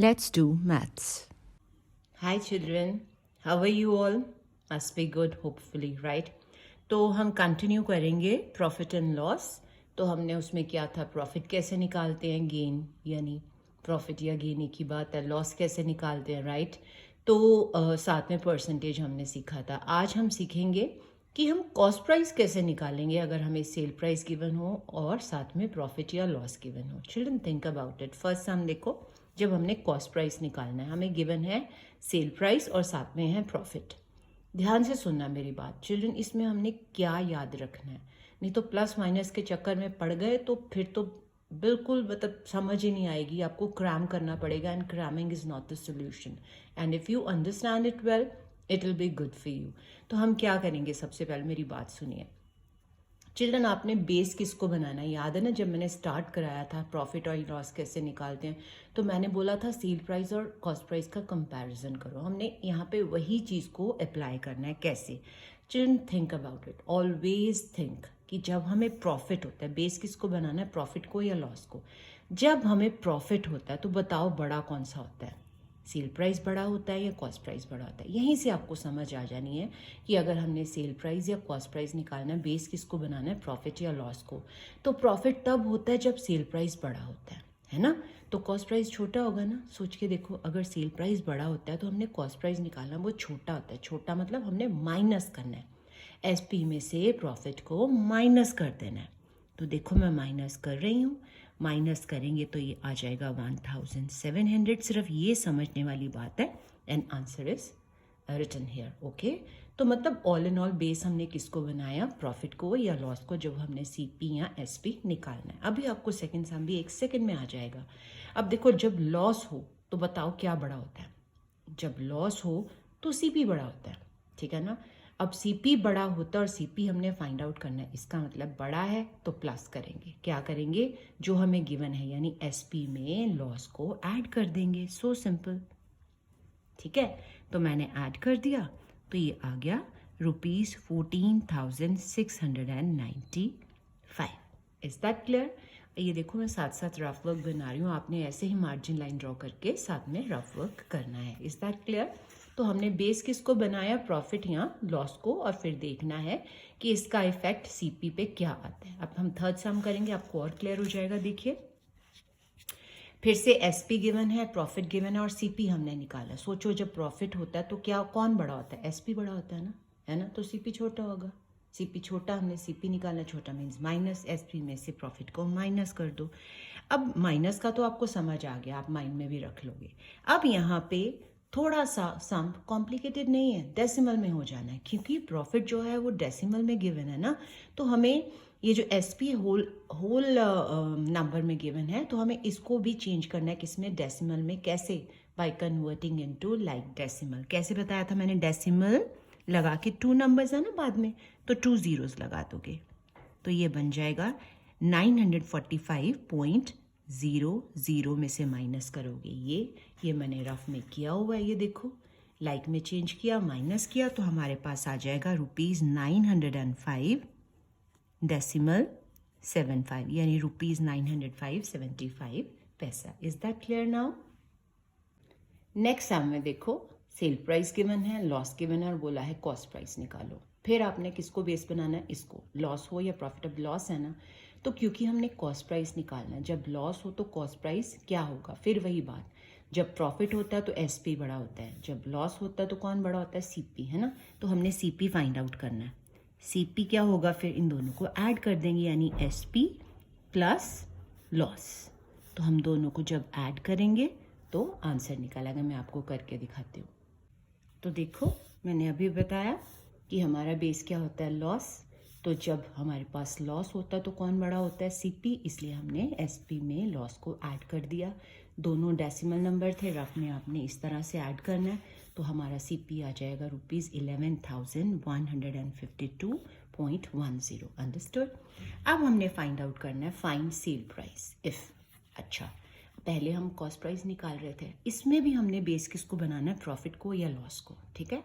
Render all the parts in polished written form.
Let's do maths. Hi children, how are you all? Must be good hopefully, right? तो हम continue करेंगे profit and loss. तो हमने उसमें क्या था, प्रॉफिट कैसे निकालते हैं, गेन यानी प्रॉफिट या गेन एक ही बात है, लॉस कैसे निकालते हैं, राइट? तो साथ में परसेंटेज हमने सीखा था. आज हम सीखेंगे कि हम कॉस्ट प्राइस कैसे निकालेंगे अगर हमें सेल प्राइस गिवन हो और साथ में प्रॉफिट या लॉस गिवन हो. Children think about it. First हम देखो, जब हमने कॉस्ट प्राइस निकालना है, हमें गिवन है सेल प्राइस और साथ में है प्रॉफिट. ध्यान से सुनना मेरी बात चिल्ड्रन, इसमें हमने क्या याद रखना है, नहीं तो प्लस माइनस के चक्कर में पड़ गए तो फिर तो बिल्कुल मतलब समझ ही नहीं आएगी, आपको क्रैम करना पड़ेगा. And cramming is not the solution. And if you understand it well, it will be good for you. तो हम क्या करेंगे, सबसे पहले मेरी बात सुनिए चिल्ड्रन. आपने बेस किसको बनाना है, याद है ना, जब मैंने स्टार्ट कराया था प्रॉफिट और लॉस कैसे निकालते हैं, तो मैंने बोला था सेल प्राइस और कॉस्ट प्राइस का कंपैरिजन करो. हमने यहाँ पे वही चीज़ को अप्लाई करना है. कैसे children, think about it. Always think कि जब हमें प्रॉफिट होता है, बेस किसको बनाना है, प्रॉफिट को या लॉस को. जब हमें प्रॉफिट होता है तो बताओ बड़ा कौन सा होता है, सेल प्राइस बड़ा होता है या कॉस्ट प्राइस बड़ा होता है. यहीं से आपको समझ आ जानी है कि अगर हमने सेल प्राइस या कॉस्ट प्राइस निकालना है, बेस किसको बनाना है, प्रॉफिट या लॉस को. तो प्रॉफिट तब होता है जब सेल प्राइस बड़ा होता है ना. तो कॉस्ट प्राइस छोटा होगा ना. सोच के देखो, अगर सेल प्राइस बड़ा होता है तो हमने कॉस्ट प्राइस निकालना, वो छोटा होता है. छोटा मतलब हमने माइनस करना है, एसपी में से प्रॉफिट को माइनस कर देना है. तो देखो मैं माइनस कर रही हूँ. माइनस करेंगे तो ये आ जाएगा 1700. सिर्फ ये समझने वाली बात है. And answer is written here. Okay, तो मतलब ऑल इन ऑल बेस हमने किसको बनाया, प्रॉफिट को या लॉस को, जब हमने सीपी या एसपी निकालना है. अभी आपको सेकंड सम भी 1 सेकंड में आ जाएगा. अब देखो, जब लॉस हो तो बताओ क्या बड़ा होता है. जब लॉस हो तो सीपी बड़ा होता है, ठीक है ना. अब सीपी बड़ा होता है और सीपी हमने फाइंड आउट करना है. इसका मतलब बड़ा है तो प्लस करेंगे. क्या करेंगे, जो हमें गिवन है यानी एसपी में लॉस को ऐड कर देंगे. सो सिंपल, ठीक है. तो मैंने ऐड कर दिया तो ये आ गया ₹14,695. Is that clear. ये देखो मैं साथ साथ रफ वर्क बना रही हूँ. आपने ऐसे ही मार्जिन लाइन ड्रॉ करके साथ में रफ वर्क करना है. Is that clear. तो हमने बेस किसको बनाया, प्रॉफिट या लॉस को, और फिर देखना है कि इसका इफेक्ट सीपी पे क्या आता है. अब हम थर्ड सम करेंगे, आपको और क्लियर हो जाएगा. देखिए फिर से एसपी गिवन है, प्रॉफिट गिवन है और सीपी हमने निकाला. सोचो जब प्रॉफिट होता है तो क्या कौन बड़ा होता है, एसपी बड़ा होता है ना. तो सीपी छोटा होगा. सीपी छोटा, हमने सीपी निकालना, छोटा मीन्स माइनस. एसपी में से प्रॉफिट को माइनस कर दो. अब माइनस का तो आपको समझ आ गया, आप माइंड में भी रख लोगे. अब यहाँ पे थोड़ा सा सम कॉम्प्लिकेटेड नहीं है, डेसिमल में हो जाना है, क्योंकि प्रॉफिट जो है वो डेसिमल में गिवन है ना. तो हमें ये जो एसपी होल नंबर में गिवन है, तो हमें इसको भी चेंज करना है किसमें, डेसिमल में. कैसे, by converting into like decimal. कैसे बताया था मैंने, डेसिमल लगा के 2 नंबर्स है ना बाद में, तो 2 zeros लगा दोगे तो ये बन जाएगा 945.00 में से माइनस करोगे. ये मैंने रफ में किया हुआ है. ये देखो लाइक में चेंज किया, माइनस किया, तो हमारे पास आ जाएगा ₹905.75 यानी ₹905.75. Is that clear now. Next sum में देखो, सेल प्राइस गिवन है, लॉस गिवन है और बोला है कॉस्ट प्राइस निकालो. फिर आपने किसको बेस बनाना है, इसको. लॉस हो या प्रॉफिट, अब लॉस है ना, तो क्योंकि हमने कॉस्ट प्राइस निकालना है, जब लॉस हो तो कॉस्ट प्राइस क्या होगा, फिर वही बात. जब प्रॉफिट होता है तो एसपी बड़ा होता है, जब लॉस होता है तो कौन बड़ा होता है, सीपी, है ना. तो हमने सीपी फाइंड आउट करना है. सीपी क्या होगा, फिर इन दोनों को ऐड कर देंगे यानी एसपी प्लस लॉस. तो हम दोनों को जब ऐड करेंगे तो आंसर निकालेगा. मैं आपको करके दिखाती हूँ. तो देखो मैंने अभी बताया कि हमारा बेस क्या होता है, लॉस. तो जब हमारे पास लॉस होता है तो कौन बड़ा होता है, सीपी, इसलिए हमने एसपी में लॉस को ऐड कर दिया. दोनों डेसिमल नंबर थे, रफ में आपने इस तरह से ऐड करना है. तो हमारा सीपी आ जाएगा ₹11,152.10. अंडरस्टूड. अब हमने फाइंड आउट करना है फाइंड सेल प्राइस इफ. अच्छा, पहले हम कॉस्ट प्राइस निकाल रहे थे, इसमें भी हमने बेस किसको बनाना है, प्रॉफिट को या लॉस को, ठीक है.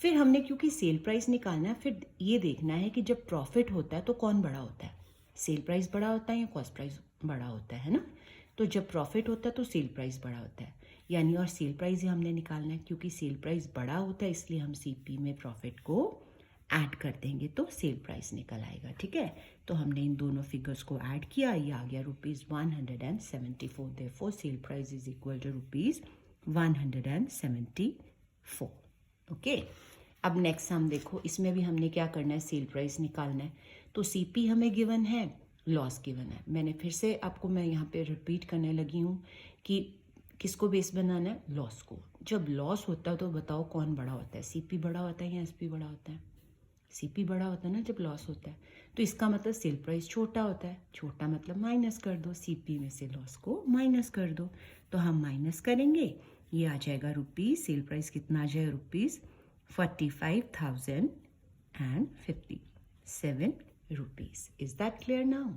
फिर हमने क्योंकि सेल प्राइस निकालना है, फिर ये देखना है कि जब प्रॉफिट होता है तो कौन बड़ा होता है, सेल प्राइस बड़ा होता है या कॉस्ट प्राइस बड़ा होता है ना. तो जब प्रॉफिट होता है तो सेल प्राइस बड़ा होता है. यानी और सेल प्राइस ही हमने निकालना है, क्योंकि सेल प्राइस बड़ा होता है इसलिए हम सीपी में प्रॉफिट को ऐड कर देंगे तो सेल प्राइस निकल आएगा। ठीक है, तो हमने इन दोनों फिगर्स को ऐड किया, ये आ गया ₹174। Therefore sale price is equal to ₹174। Okay, अब नेक्स्ट हम देखो, इसमें भी हमने क्या करना है, सेल प्राइस निकालना है। तो सीपी हमें गिवन है, लॉस गिवन है। मैंने फिर से आपको मैं यहाँ पे रिपीट करने लगी हूँ कि किसको बेस बनाना है, लॉस को। जब लॉस होता है तो बताओ कौन बड़ा होता है, सीपी बड़ा होता है या एसपी बड़ा होता है? सीपी बड़ा होता है ना जब लॉस होता है। तो इसका मतलब सेल प्राइस छोटा होता है, छोटा मतलब माइनस कर दो, सीपी में से लॉस को माइनस कर दो। तो हम माइनस करेंगे, ये आ जाएगा रुपीज़, सेल प्राइस कितना आ जाएगा ₹45,057 is that clear now?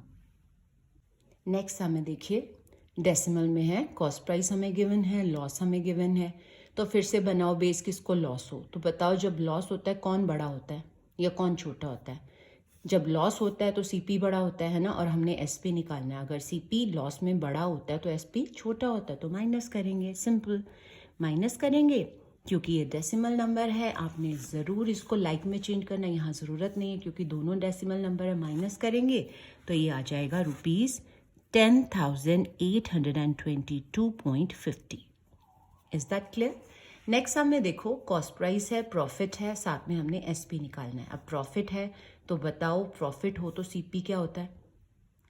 Next हमें देखिए, डेसिमल में है, कॉस्ट प्राइस हमें गिवन है, लॉस हमें गिवन है। तो फिर से बनाओ बेस किसको लॉस हो। तो बताओ जब लॉस होता है कौन बड़ा होता है या कौन छोटा होता है? जब लॉस होता है तो सीपी बड़ा होता है ना, और हमने एसपी निकालना है। अगर सीपी लॉस में बड़ा होता है तो एसपी छोटा होता है, तो माइनस करेंगे, सिंपल माइनस करेंगे। क्योंकि ये डेसिमल नंबर है, आपने ज़रूर इसको लाइक में चेंज करना, यहाँ ज़रूरत नहीं है क्योंकि दोनों डेसिमल नंबर है। माइनस करेंगे तो ये आ जाएगा ₹10,822.50। Is that clear? नेक्स्ट हमें देखो, कॉस्ट प्राइस है, प्रॉफिट है, साथ में हमने एसपी निकालना है। अब प्रॉफिट है तो बताओ, प्रॉफिट हो तो सीपी क्या होता है,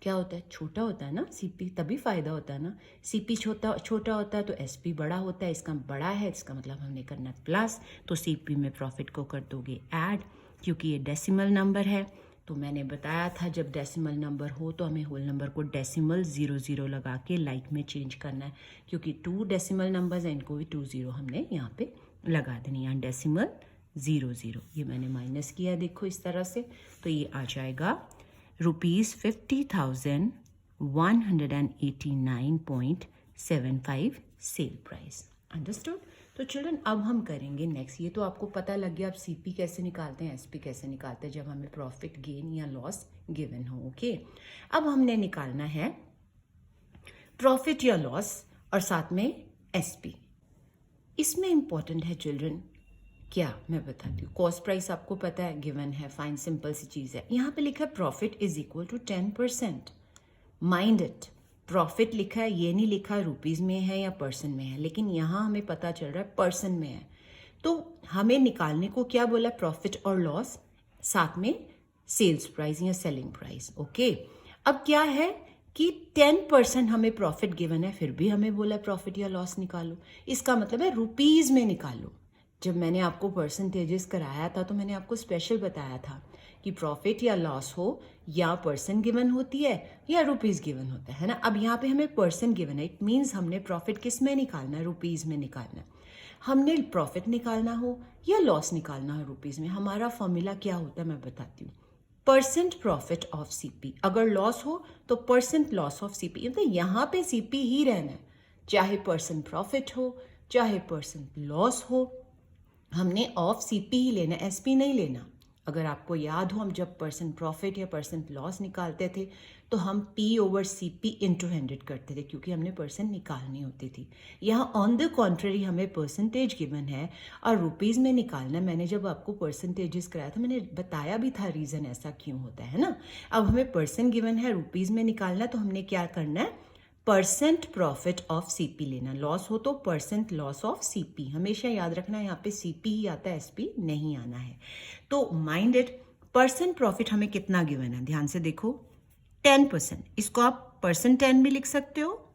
क्या होता है, छोटा होता है ना सीपी, तभी फायदा होता है ना। सीपी छोटा होता है तो एसपी बड़ा होता है, इसका बड़ा है, इसका मतलब हमने करना प्लस। तो सीपी में प्रॉफिट को कर दोगे ऐड, क्योंकि ये डेसिमल नंबर है। तो मैंने बताया था जब डेसिमल नंबर हो तो हमें होल नंबर को डेसिमल 00 लगा के लाइक में चेंज करना है, क्योंकि 2 डेसिमल नंबर्स हैं, इनको भी 20 हमने यहाँ पे लगा देनी, यहाँ डेसिमल 00। ये मैंने माइनस किया, देखो इस तरह से। तो ये आ जाएगा ₹50,189.75 सेल प्राइस। अंडरस्टूड? तो चिल्ड्रन अब हम करेंगे नेक्स्ट। ये तो आपको पता लग गया अब सीपी कैसे निकालते हैं, एसपी कैसे निकालते हैं जब हमें प्रॉफिट गेन या लॉस गिवन हो। ओके, अब हमने निकालना है प्रॉफिट या लॉस और साथ में एसपी। इसमें इंपॉर्टेंट है चिल्ड्रन क्या, मैं बताती हूँ। कॉस्ट प्राइस आपको पता है, गिवन है, फाइन, सिंपल सी चीज़ है। यहाँ पे लिखा है profit is equal to 10%। Mind it, profit लिखा है, ये नहीं लिखा रुपीज़ में है या पर्सन में है, लेकिन यहाँ हमें पता चल रहा है पर्सन में है। तो हमें निकालने को क्या बोला, प्रॉफिट और लॉस, साथ में सेल्स प्राइस या सेलिंग प्राइस। ओके, अब क्या है कि 10% हमें प्रॉफिट गिवन है, फिर भी हमें बोला प्रॉफिट या लॉस निकालो। इसका मतलब है रुपीज़ में निकालो। जब मैंने आपको परसेंटेजेस कराया था तो मैंने आपको स्पेशल बताया था कि प्रॉफिट या लॉस हो या पर्सन गिवन होती है या रुपीज़ गिवन होता है ना। अब यहाँ पे हमें पर्सन गिवन है, इट मीन्स हमने प्रॉफिट किस में निकालना है, रुपीज़ में निकालना है। हमने प्रॉफिट निकालना हो या लॉस निकालना हो रुपीज़ में, हमारा फॉर्मूला क्या होता है मैं बताती हूँ। परसेंट प्रॉफिट ऑफ सीपी, अगर लॉस हो तो परसेंट लॉस ऑफ सीपी, मतलब यहाँ पे सीपी ही रहना है, चाहे परसेंट प्रॉफिट हो चाहे परसेंट लॉस हो, हमने ऑफ सीपी ही लेना, एसपी नहीं लेना। अगर आपको याद हो, हम जब परसेंट प्रॉफिट या परसेंट लॉस निकालते थे तो हम पी ओवर सीपी इंटू 100 करते थे, क्योंकि हमने परसेंट निकालनी होती थी। यहाँ ऑन द कॉन्ट्ररी हमें परसेंटेज गिवन है और रुपीज़ में निकालना। मैंने जब आपको परसेंटेजेस कराया था मैंने बताया भी था रीज़न ऐसा क्यों होता है ना। अब हमें परसेंट गिवन है, रुपीज़ में निकालना, तो हमने क्या करना है, परसेंट प्रॉफिट ऑफ सीपी लेना। लॉस हो तो परसेंट लॉस ऑफ सीपी, हमेशा याद रखना, यहाँ पे सीपी ही आता है, एसपी नहीं आना है। तो माइंड इट, परसेंट प्रॉफिट हमें कितना गिवन है, ध्यान से देखो 10%। इसको आप परसेंट 10 भी लिख सकते हो,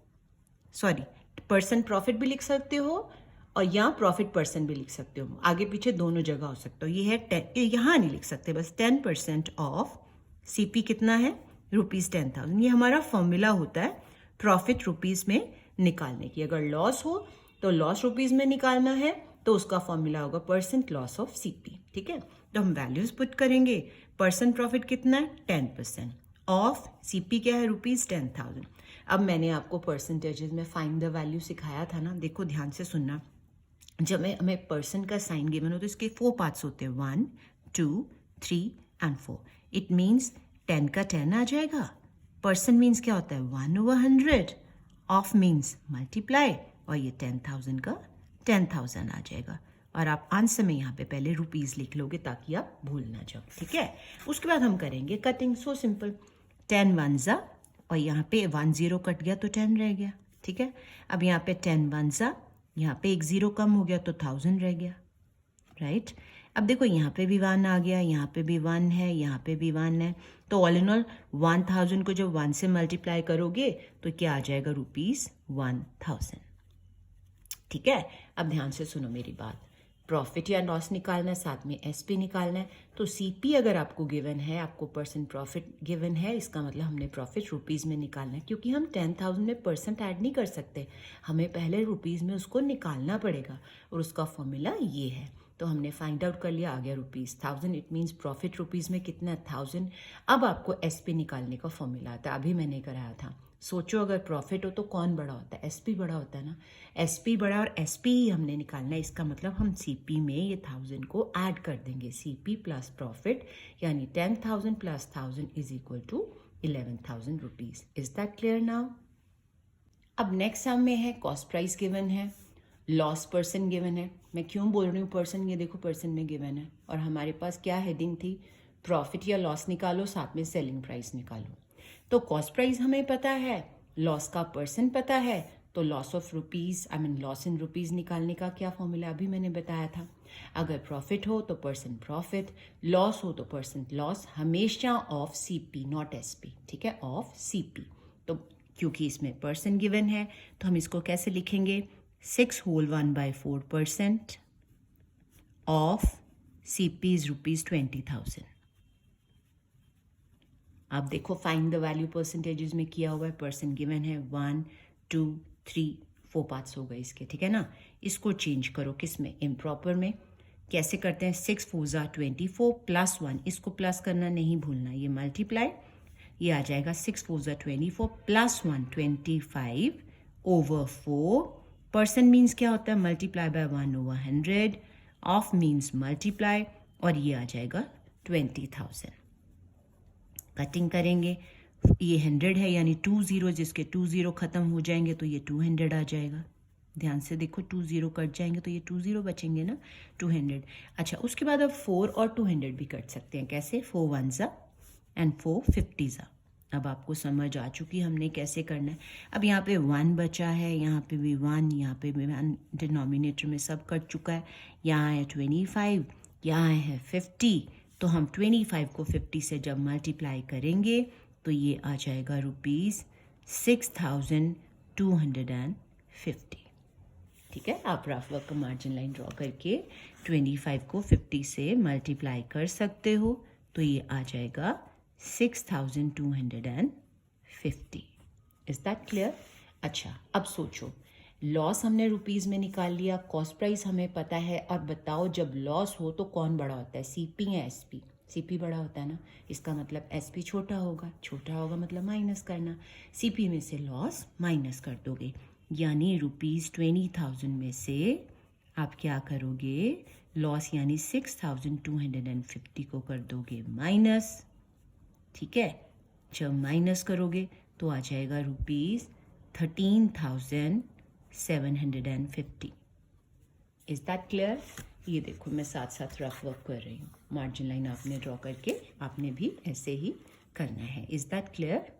सॉरी परसेंट प्रॉफिट भी लिख सकते हो और यहाँ प्रॉफिट परसेंट भी लिख सकते हो, आगे पीछे दोनों जगह हो सकते हो। ये है 10, यहाँ नहीं लिख सकते, बस 10% ऑफ सीपी कितना है, ₹10,000। ये हमारा फॉर्मूला होता है प्रॉफिट रुपीज़ में निकालने की। अगर लॉस हो तो लॉस रुपीज़ में निकालना है तो उसका फॉर्मूला होगा परसेंट लॉस ऑफ सीपी। ठीक है, तो हम वैल्यूज पुट करेंगे। परसेंट प्रॉफिट कितना है, 10%, ऑफ सीपी क्या है, ₹10,000। अब मैंने आपको परसेंटेजेस में फाइंड द वैल्यू सिखाया था ना, देखो ध्यान से सुनना। जब हमें परसेंट का साइन गिवन हो तो इसके 4 पार्ट्स होते हैं, 1, 2, 3 एंड 4। इट मीन्स 10 का 10 आ जाएगा। परसेंट मीन्स क्या होता है, 1/100, ऑफ मीन्स मल्टीप्लाई, और ये 10,000 का 10,000 आ जाएगा। और आप आंसर में यहाँ पे पहले रुपीज़ लिख लोगे ताकि आप भूल ना जाओ, ठीक है। उसके बाद हम करेंगे कटिंग, सो सिंपल। 10 1 और यहाँ पे 1 0 कट गया तो 10 रह गया, ठीक है। अब यहाँ पे 10 1 यहाँ पे एक 0 कम हो गया तो 1000 रह गया, राइट। अब देखो यहाँ पे भी 1 आ गया, यहाँ पे भी 1 है, यहाँ पे भी 1 है, तो ऑल इन ऑल 1000 को जब 1 से मल्टीप्लाई करोगे तो क्या आ जाएगा, ₹1000, ठीक है। अब ध्यान से सुनो मेरी बात, प्रॉफिट या लॉस निकालना है, साथ में एसपी निकालना है। तो सीपी अगर आपको गिवन है, आपको परसेंट प्रॉफिट गिवन है, इसका मतलब हमने प्रॉफिट रुपीज़ में निकालना है, क्योंकि हम 10,000 में परसेंट ऐड नहीं कर सकते, हमें पहले रुपीज़ में उसको निकालना पड़ेगा, और उसका फॉर्मूला ये है। तो हमने फाइंड आउट कर लिया, आ गया ₹1000, इट मीन्स प्रॉफिट रुपीज़ में कितना है, 1000। अब आपको एसपी निकालने का फॉर्मूला आता है, अभी मैंने कराया था। सोचो अगर प्रॉफिट हो तो कौन बड़ा होता है, एसपी बड़ा होता है ना, एसपी बड़ा, और एसपी ही हमने निकालना है। इसका मतलब हम सीपी में ये 1000 को ऐड कर देंगे, सीपी प्लस प्रॉफिट, यानी 10,000 plus 1000 is equal to 11,000 rupees. Is that clear now? अब नेक्स्ट सम में है कॉस्ट प्राइस गिवन है, लॉस पर्सन गिवन है। मैं क्यों बोल रही हूँ पर्सन, ये देखो पर्सन में गिवन है, और हमारे पास क्या हेडिंग थी, प्रॉफिट या लॉस निकालो, साथ में सेलिंग प्राइस निकालो। तो कॉस्ट प्राइस हमें पता है, लॉस का पर्सन पता है, तो loss of rupees, I mean loss in rupees निकालने का क्या फॉर्मूला अभी मैंने बताया था। अगर प्रॉफिट हो तो परसेंट प्रॉफिट, लॉस हो तो परसेंट लॉस, हमेशा ऑफ सीपी नॉट एसपी, ठीक है, ऑफ सीपी। तो क्योंकि इसमें पर्सन गिवन है तो हम इसको कैसे लिखेंगे, 6 होल 1/4% ऑफ सीपी इज ₹20,000। आप देखो फाइंड द वैल्यू परसेंटेजेस में किया हुआ है, पर्सन गिवन है 1 2 3 4 पार्ट्स हो गए इसके, ठीक है ना। इसको चेंज करो किस में, इम्प्रॉपर में। कैसे करते हैं, 6 4 24 प्लस 1, इसको प्लस करना नहीं भूलना, ये मल्टीप्लाई, ये आ जाएगा 6 4 24 प्लस 1 25/4। पर्सन मीन्स क्या होता है, multiply by 1/100, of means multiply, और ये आ जाएगा 20,000। कटिंग करेंगे, ये 100 है यानी 2 0, जिसके 2 0 खत्म हो जाएंगे तो ये 200 आ जाएगा। ध्यान से देखो 2 0 कट जाएंगे तो ये 2 0 बचेंगे ना, 200। अच्छा, उसके बाद अब 4 और 200 भी कट सकते हैं, कैसे, 4 1 एंड 4 50। अब आपको समझ आ चुकी हमने कैसे करना है। अब यहाँ पे 1 बचा है, यहाँ पे भी 1, यहाँ पे भी 1, डिनोमिनेटर में सब कट चुका है। यहाँ है 25, यहाँ है 50, तो हम 25 को 50 से जब मल्टीप्लाई करेंगे तो ये आ जाएगा ₹6,250, ठीक है। आप रफ वर्क का मार्जिन लाइन ड्रॉ करके 25 को 50 से मल्टीप्लाई कर सकते हो, तो ये आ जाएगा 6,250। Is that clear? अच्छा, अब सोचो, लॉस हमने रुपीज़ में निकाल लिया, कॉस्ट प्राइस हमें पता है, और बताओ जब लॉस हो तो कौन बड़ा होता है, सीपी या एसपी? सीपी बड़ा होता है ना, इसका मतलब एसपी छोटा होगा, छोटा होगा मतलब माइनस करना, सीपी में से लॉस माइनस कर दोगे, यानी ₹20,000 में से आप क्या करोगे, लॉस यानी 6,250 को कर दोगे माइनस, ठीक है। जब माइनस करोगे तो आ जाएगा ₹13,750। Is that clear? ये देखो मैं साथ साथ रफ वर्क कर रही हूँ, मार्जिन लाइन आपने ड्रॉ करके आपने भी ऐसे ही करना है। Is that clear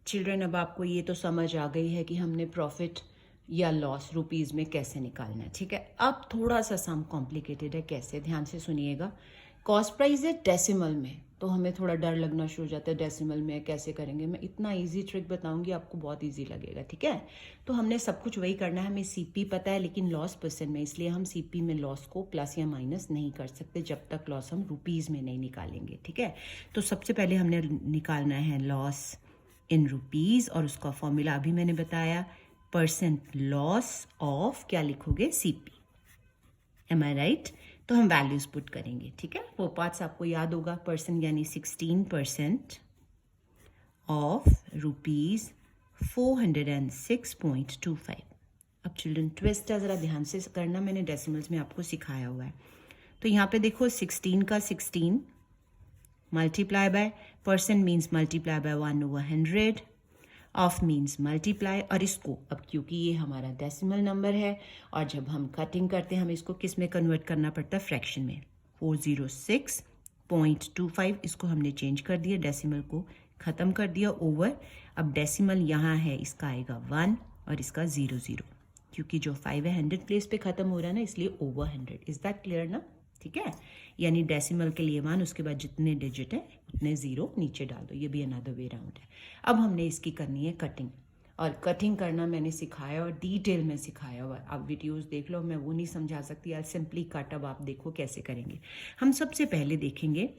children? अब आपको ये तो समझ आ गई है कि हमने प्रॉफिट या लॉस रुपीज़ में कैसे निकालना है, ठीक है। अब थोड़ा सा सम कॉम्प्लिकेटेड है, कैसे, ध्यान से सुनिएगा। कॉस्ट प्राइस है डेसिमल में, तो हमें थोड़ा डर लगना शुरू हो जाता है, डेसिमल में कैसे करेंगे। मैं इतना इजी ट्रिक बताऊंगी, आपको बहुत इजी लगेगा, ठीक है। तो हमने सब कुछ वही करना है, हमें सीपी पता है लेकिन लॉस परसेंट में, इसलिए हम सीपी में लॉस को प्लस या माइनस नहीं कर सकते जब तक लॉस हम रुपीज़ में नहीं निकालेंगे, ठीक है। तो सबसे पहले हमने निकालना है लॉस इन रुपीज़, और उसका फॉर्मूला अभी मैंने बताया, परसेंट लॉस ऑफ, क्या लिखोगे, सीपी। एम आई राइट? तो हम वैल्यूज पुट करेंगे, ठीक है। वो पार्ट्स आपको याद होगा, परसेंट यानी 16% ऑफ ₹406.25। अब चिल्ड्रन ट्विस्ट है, ज़रा ध्यान से करना, मैंने डेसिमल्स में आपको सिखाया हुआ है। तो यहाँ पे देखो 16 का 16 multiply by, percent means multiply by 1/100, of means multiply, और इसको अब क्योंकि ये हमारा डेसिमल नंबर है और जब हम कटिंग करते हैं हमें इसको किस में कन्वर्ट करना पड़ता है, फ्रैक्शन में। 406.25 इसको हमने चेंज कर दिया, डेसिमल को ख़त्म कर दिया ओवर। अब डेसिमल यहाँ है, इसका आएगा 1 और इसका 00, क्योंकि जो 5 है 100 प्लेस पे ख़त्म हो रहा है ना, इसलिए ओवर 100। इज़ दैट क्लियर ना? ठीक है, यानी डेसिमल के लिए 1, उसके बाद जितने डिजिट है उतने 0 नीचे डाल दो। ये भी अनदर वे राउंड है। अब हमने इसकी करनी है कटिंग, और कटिंग करना मैंने सिखाया और डिटेल में सिखाया हुआ। आप वीडियोस देख लो, मैं वो नहीं समझा सकती, यार सिंपली कट। अब आप देखो कैसे करेंगे। हम सबसे पहले देखेंगे,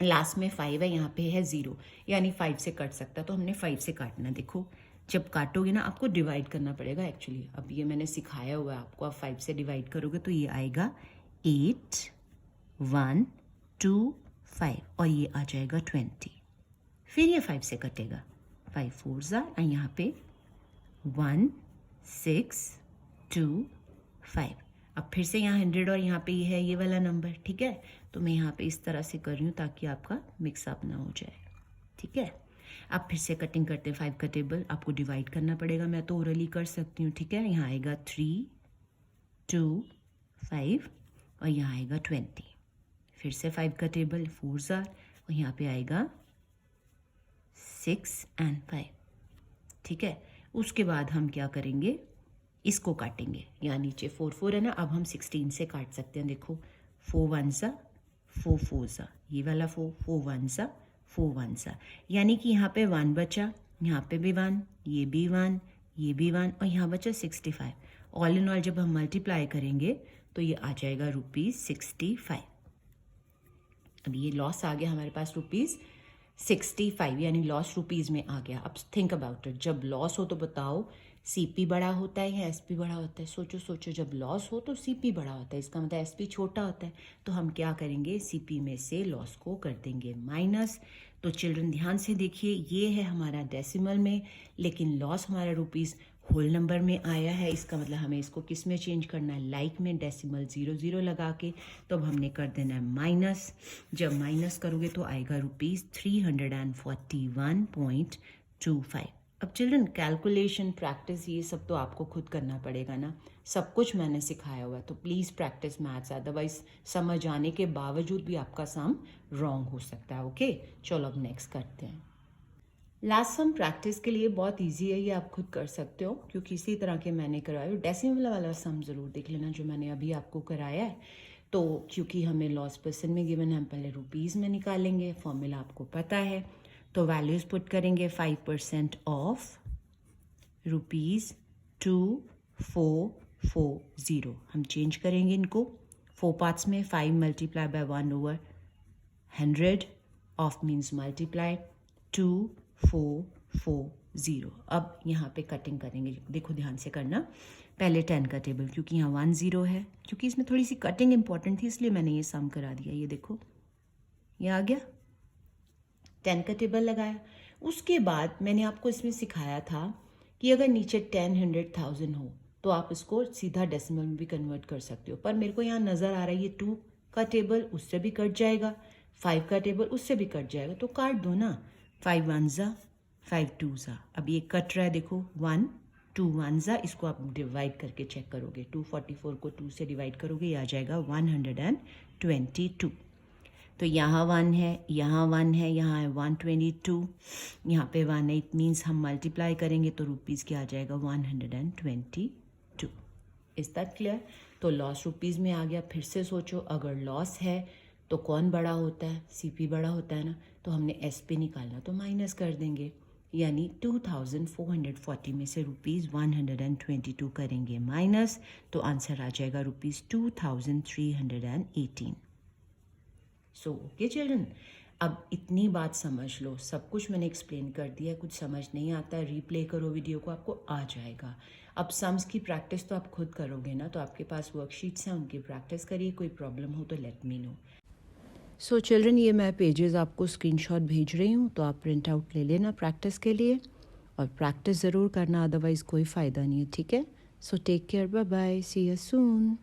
लास्ट में 5 है, यहाँ पे है 0, यानी 5 से कट सकता, तो हमने 5 से काटना। देखो जब काटोगे ना आपको डिवाइड करना पड़ेगा एक्चुअली। अब ये मैंने सिखाया हुआ है आपको, आप 5 से डिवाइड करोगे तो ये आएगा 8, 1, 2, 5 और ये आ जाएगा 20। फिर ये 5 से कटेगा, 5 4s और यहाँ पे 1, 6, 2, 5। अब फिर से यहाँ 100 और यहाँ पे ये है ये वाला नंबर, ठीक है। तो मैं यहाँ पे इस तरह से कर रही हूँ ताकि आपका मिक्सअप ना हो जाए, ठीक है। अब फिर से कटिंग करते हैं। 5 का टेबल आपको डिवाइड करना पड़ेगा, मैं तो ओरली कर सकती हूँ, ठीक है। यहाँ आएगा 3, 2, 5 और यहाँ आएगा 20। फिर से 5 का टेबल, 4s और यहाँ पे आएगा 6 और 5, ठीक है। उसके बाद हम क्या करेंगे, इसको काटेंगे। यहाँ नीचे 4 4 है ना, अब हम 16 से काट सकते हैं। देखो 4 1s 4 4s, ये वाला 4 4 1s 4 1s, यानी कि यहाँ पे 1 बचा, यहाँ पे भी 1, ये भी 1, ये भी 1 और यहाँ बचा 65। ऑल इन ऑल जब हम मल्टीप्लाई करेंगे तो ये आ जाएगा ₹65। अब ये लॉस आ गया हमारे पास ₹65, यानी लॉस रुपीज़ में आ गया। अब थिंक अबाउट इट, जब लॉस हो तो बताओ सीपी बड़ा होता है या एसपी बड़ा होता है? सोचो, जब लॉस हो तो सीपी बड़ा होता है, इसका मतलब एसपी छोटा होता है। तो हम क्या करेंगे, सीपी में से लॉस को कर देंगे माइनस। तो चिल्ड्रन ध्यान से देखिए, ये है हमारा डेसिमल में, लेकिन लॉस हमारा रुपीज़ होल नंबर में आया है। इसका मतलब हमें इसको किस में चेंज करना है, लाइक में, डेसिमल 00 लगा के। तो अब हमने कर देना है माइनस। जब माइनस करोगे तो आएगा ₹341.25। अब चिल्ड्रन कैलकुलेशन, प्रैक्टिस, ये सब तो आपको खुद करना पड़ेगा ना। सब कुछ मैंने सिखाया हुआ है, तो प्लीज़ प्रैक्टिस मैथ्स, अदरवाइज समझ आने के बावजूद भी आपका सम रॉन्ग हो सकता है। ओके, चलो अब नेक्स्ट करते हैं। लास्ट सम प्रैक्टिस के लिए बहुत इजी है, ये आप खुद कर सकते हो क्योंकि इसी तरह के मैंने कराया। डेसिमल वाला सम ज़रूर देख लेना जो मैंने अभी आपको कराया है। तो क्योंकि हमें लॉस परसेंट में गिवन है, हम पहले रुपीज़ में निकालेंगे, फॉर्मूला आपको पता है। तो वैल्यूज़ पुट करेंगे, 5% ऑफ ₹2440। हम चेंज करेंगे इनको 4 पार्ट्स में। 5 multiply by 1/100, of means multiply, 2440। अब यहाँ पे कटिंग करेंगे, देखो ध्यान से करना। पहले 10 का टेबल, क्योंकि यहाँ 1 0 है, क्योंकि इसमें थोड़ी सी कटिंग इंपॉर्टेंट थी इसलिए मैंने ये सम करा दिया। ये देखो ये आ गया, 10 का टेबल लगाया। उसके बाद मैंने आपको इसमें सिखाया था कि अगर नीचे 10, 100, 1000 हो तो आप इसको सीधा डेसिमल में भी कन्वर्ट कर सकते हो। पर मेरे को यहाँ नज़र आ रहा है ये 2 का टेबल, उससे भी कट जाएगा, 5 का टेबल उससे भी कट जाएगा, तो काट दो ना। 5 1s 5 2s। अब ये कट रहा है, देखो 1 2 1s, इसको आप डिवाइड करके चेक करोगे। 244 को 2 से डिवाइड करोगे, ये आ जाएगा 122। तो यहाँ 1 है, यहाँ 1 है, यहाँ है 122, यहाँ पे 1 है। इट मीन्स हम मल्टीप्लाई करेंगे तो रुपीज़ क्या आ जाएगा, 122। Is that clear? तो लॉस रुपीज़ में आ गया। फिर से सोचो, अगर लॉस है तो कौन बड़ा होता है, सीपी बड़ा होता है ना। तो हमने एसपी निकालना, तो माइनस कर देंगे, यानी 2440 में से ₹122 करेंगे माइनस, तो आंसर आ जाएगा ₹2318। सो ओके चिल्ड्रन, अब इतनी बात समझ लो, सब कुछ मैंने एक्सप्लेन कर दिया। कुछ समझ नहीं आता, रीप्ले करो वीडियो को, आपको आ जाएगा। अब सम्स की प्रैक्टिस तो आप खुद करोगे ना, तो आपके पास वर्कशीट्स हैं, उनकी प्रैक्टिस करिए। कोई प्रॉब्लम हो तो let me know. So children, ये मैं पेजेस आपको स्क्रीनशॉट भेज रही हूँ, तो आप प्रिंट आउट ले लेना प्रैक्टिस के लिए, और प्रैक्टिस ज़रूर करना, अदरवाइज़ कोई फ़ायदा नहीं है, ठीक है। So take care, bye bye, see you soon.